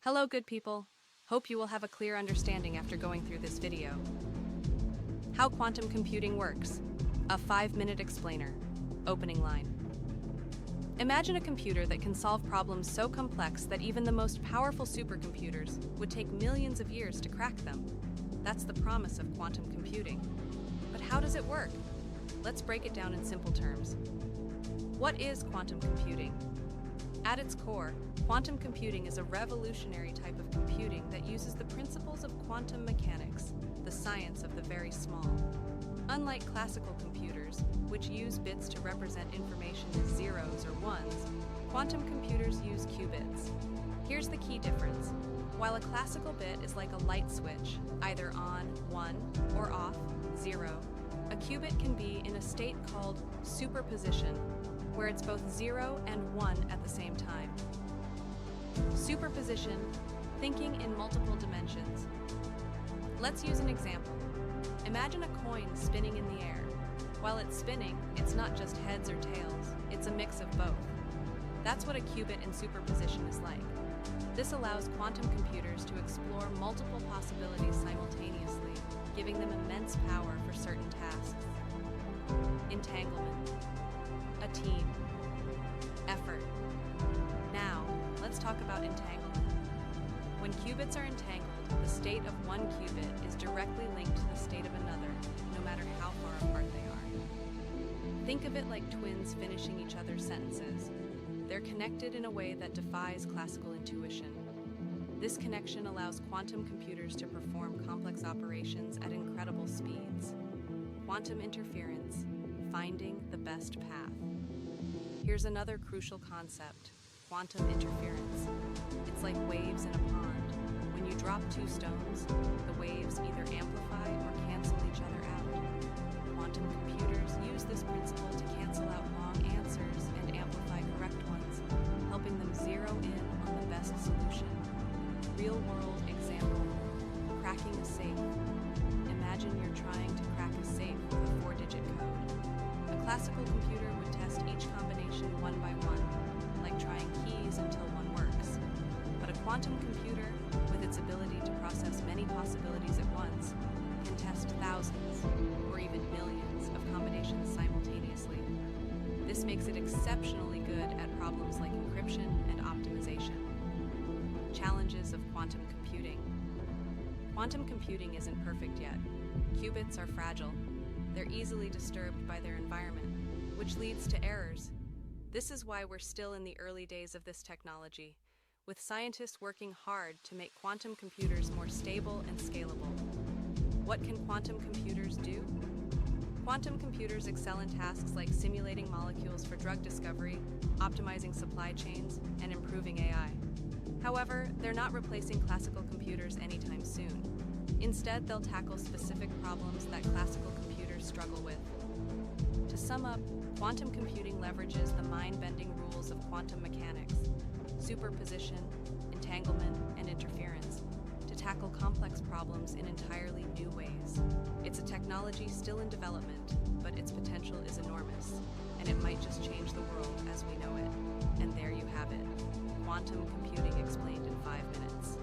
Hello, good people. Hope you will have a clear understanding after going through this video. How quantum computing works. A 5-minute explainer. Opening line. Imagine a computer that can solve problems so complex that even the most powerful supercomputers would take millions of years to crack them. That's the promise of quantum computing. But how does it work? Let's break it down in simple terms. What is quantum computing? At its core, quantum computing is a revolutionary type of computing that uses the principles of quantum mechanics, the science of the very small. Unlike classical computers, which use bits to represent information as zeros or ones, quantum computers use qubits. Here's the key difference. While a classical bit is like a light switch, either on, 1, or off, 0, a qubit can be in a state called superposition, where it's both 0 and 1 at the same time. Superposition, thinking in multiple dimensions. Let's use an example. Imagine a coin spinning in the air. While it's spinning, it's not just heads or tails, it's a mix of both. That's what a qubit in superposition is like. This allows quantum computers to explore multiple possibilities simultaneously, giving them immense power for certain tasks. Entanglement. A team. Effort. Now, let's talk about entanglement. When qubits are entangled, the state of one qubit is directly linked to the state of another, no matter how far apart they are. Think of it like twins finishing each other's sentences. They're connected in a way that defies classical intuition. This connection allows quantum computers to perform complex operations at incredible speeds. Quantum interference, finding the best path. Here's another crucial concept, quantum interference. It's like waves in a pond. When you drop two stones, the waves either amplify or cancel each other out. Quantum computers use this principle to cancel out long answers and amplify correct ones, helping them zero in on the best solution. Real-world example, cracking a safe. Imagine you're trying to crack a safe with a 4-digit code. A classical computer would test each combination one by one, like trying keys until one works. But a quantum computer, with its ability to process many possibilities at once, can test thousands, or even millions, of combinations simultaneously. This makes it exceptionally good at problems like encryption and optimization. Challenges of quantum computing. Quantum computing isn't perfect yet. Qubits are fragile. They're easily disturbed by their environment, which leads to errors. This is why we're still in the early days of this technology, with scientists working hard to make quantum computers more stable and scalable. What can quantum computers do? Quantum computers excel in tasks like simulating molecules for drug discovery, optimizing supply chains, and improving AI. However, they're not replacing classical computers anytime soon. Instead, they'll tackle specific problems that classical computers struggle with. To sum up, quantum computing leverages the mind-bending rules of quantum mechanics, superposition, entanglement, and interference, to tackle complex problems in entirely new ways. It's a technology still in development, but its potential is enormous, and it might just change the world as we know it. And there you have it, quantum computing explained in 5 minutes.